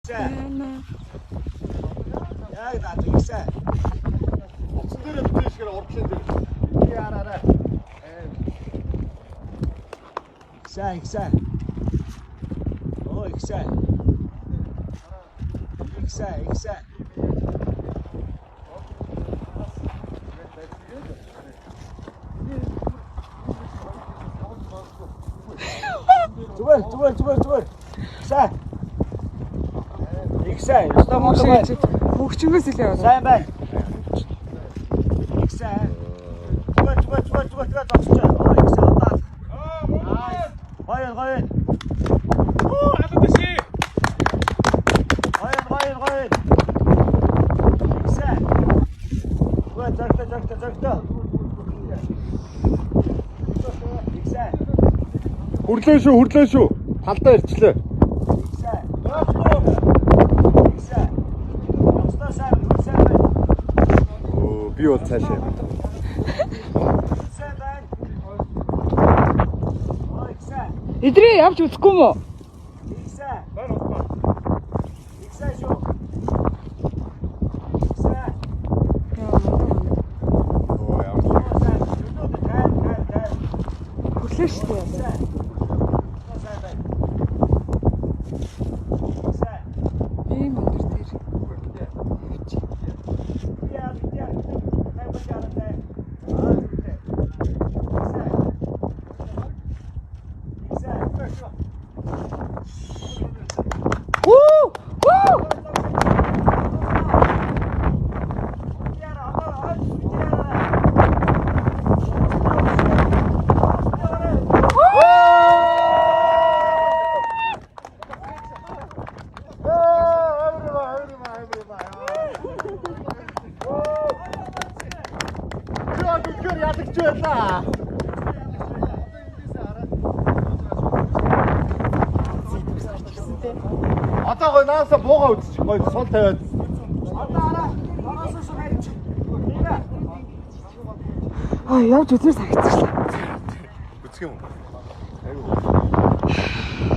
Яг даа тэгсэн. Оцсон дээрээ бүтээшгээр ордлын дээр. Яараарай. Ихсэн. Оо ихсэн. Зүгээр. Ихсэн. Хөгчнгөөс илээ байна. Сайн байна. Ихсэн. Зүгээр зогсож. Оо ихсэн удаа. Гоё. Оо, алдааши. Гоё. Ихсэн. Зүгээр зогтоо. Ихсэн. Хүрлээ шүү. Талдаа ирчлээ. Би бол цаашаа. Эдрээ явж үзэхгүй мө? Хүрлээ шүү дээ. Ийм өндөр дээр. Ядагч байлаа. Одоо гой наасаа бууга үзчих гой сул тавиад. Явж үзмэр санагцлаа. Үзэх юм уу? Айгуу.